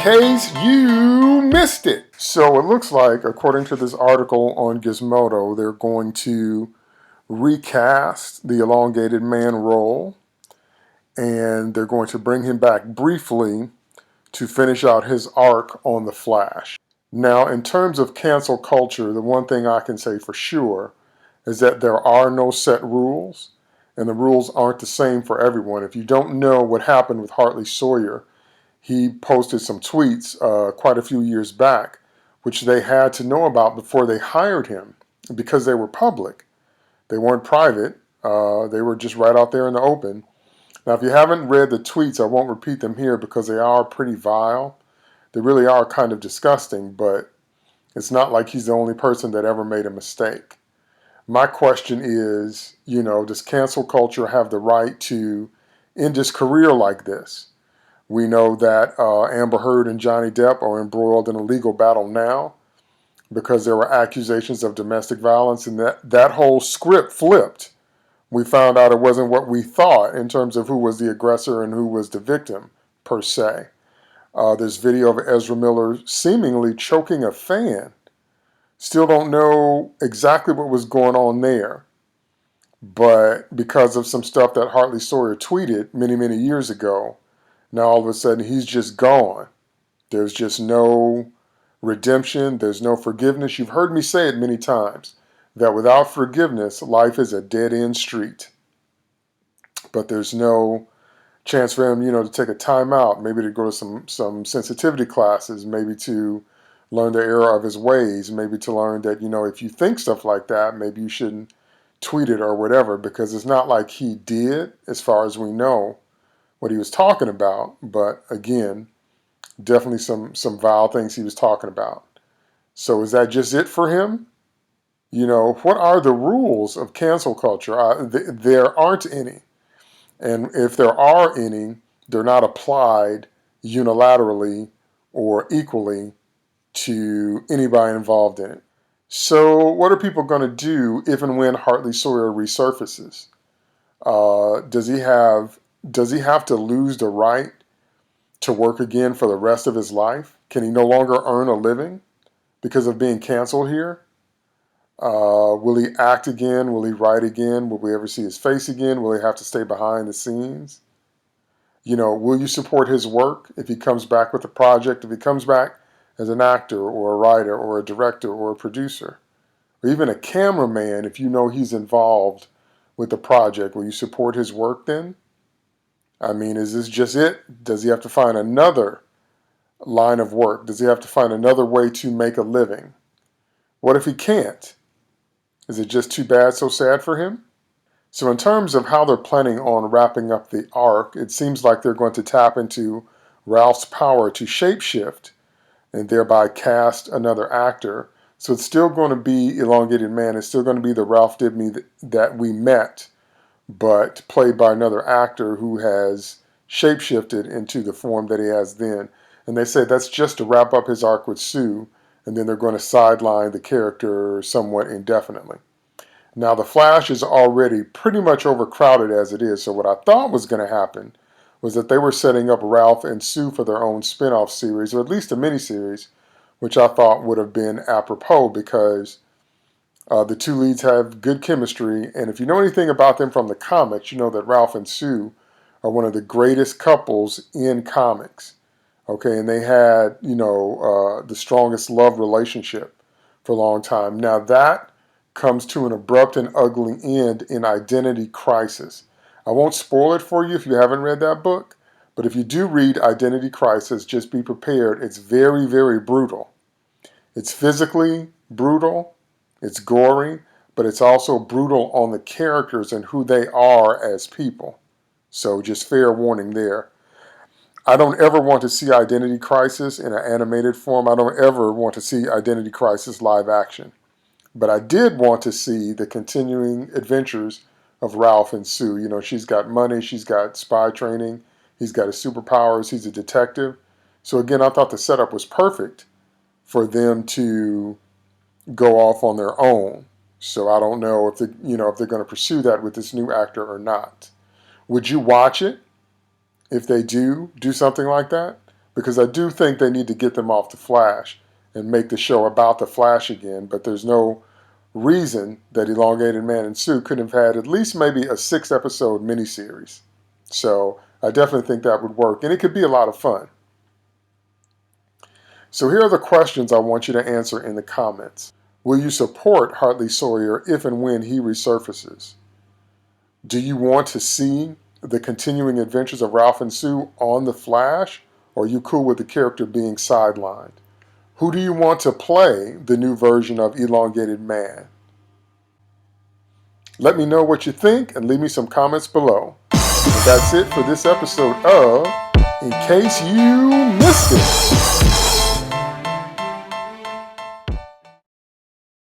case you missed it. So it looks like, according to this article on Gizmodo, they're going to recast the Elongated Man role, and they're going to bring him back briefly to finish out his arc on The Flash. Now, in terms of cancel culture, the one thing I can say for sure is that there are no set rules, and the rules aren't the same for everyone. If you don't know what happened with Hartley Sawyer, he posted some tweets quite a few years back, which they had to know about before they hired him because they were public. They weren't private. They were just right out there in the open. Now, if you haven't read the tweets, I won't repeat them here because they are pretty vile. They really are kind of disgusting, but it's not like he's the only person that ever made a mistake. My question is, does cancel culture have the right to end his career like this? We know that Amber Heard and Johnny Depp are embroiled in a legal battle now because there were accusations of domestic violence, and that whole script flipped. We found out it wasn't what we thought in terms of who was the aggressor and who was the victim, per se. There's video of Ezra Miller seemingly choking a fan. Still don't know exactly what was going on there. But because of some stuff that Hartley Sawyer tweeted many, many years ago, now all of a sudden he's just gone. There's just no redemption. There's no forgiveness. You've heard me say it many times, that without forgiveness, life is a dead-end street. But there's no chance for him, to take a time out, maybe to go to some sensitivity classes, maybe to learn the error of his ways, maybe to learn that, if you think stuff like that, maybe you shouldn't tweet it or whatever, because it's not like he did, as far as we know, what he was talking about. But again, definitely some vile things he was talking about. So is that just it for him? What are the rules of cancel culture? There aren't any. And if there are any, they're not applied unilaterally or equally to anybody involved in it. So what are people going to do if and when Hartley Sawyer resurfaces? Does he have to lose the right to work again for the rest of his life? Can he no longer earn a living because of being canceled here? Will he act again? Will he write again? Will we ever see his face again? Will he have to stay behind the scenes? Will you support his work if he comes back with a project, if he comes back as an actor or a writer or a director or a producer, or even a cameraman, if you know he's involved with the project? Will you support his work then? I mean, is this just it? Does he have to find another line of work? Does he have to find another way to make a living? What if he can't? Is it just too bad, so sad for him? So in terms of how they're planning on wrapping up the arc, it seems like they're going to tap into Ralph's power to shapeshift and thereby cast another actor. So it's still going to be Elongated Man. It's still going to be the Ralph Dibny that we met, but played by another actor who has shapeshifted into the form that he has then. And they say that's just to wrap up his arc with Sue, and then they're going to sideline the character somewhat indefinitely. Now, The Flash is already pretty much overcrowded as it is, so what I thought was going to happen was that they were setting up Ralph and Sue for their own spin-off series, or at least a miniseries, which I thought would have been apropos because the two leads have good chemistry, and if you know anything about them from the comics, you know that Ralph and Sue are one of the greatest couples in comics. Okay, and they had, the strongest love relationship for a long time. Now that comes to an abrupt and ugly end in Identity Crisis. I won't spoil it for you if you haven't read that book, but if you do read Identity Crisis, just be prepared. It's very, very brutal. It's physically brutal, it's gory, but it's also brutal on the characters and who they are as people. So just fair warning there. I don't ever want to see Identity Crisis in an animated form. I don't ever want to see Identity Crisis live action. But I did want to see the continuing adventures of Ralph and Sue. She's got money, she's got spy training, he's got his superpowers, he's a detective. So again, I thought the setup was perfect for them to go off on their own. So I don't know if they're going to pursue that with this new actor or not. Would you watch it if they do something like that? because I do think they need to get them off the Flash and make the show about the Flash again, but there's no reason that Elongated Man and Sue couldn't have had at least maybe a 6-episode miniseries. So I definitely think that would work, and it could be a lot of fun. So here are the questions I want you to answer in the comments. Will you support Hartley Sawyer if and when he resurfaces? Do you want to see the continuing adventures of Ralph and Sue on The Flash, or are you cool with the character being sidelined? Who do you want to play the new version of Elongated Man? Let me know what you think and leave me some comments below. And that's it for this episode of In Case You Missed It.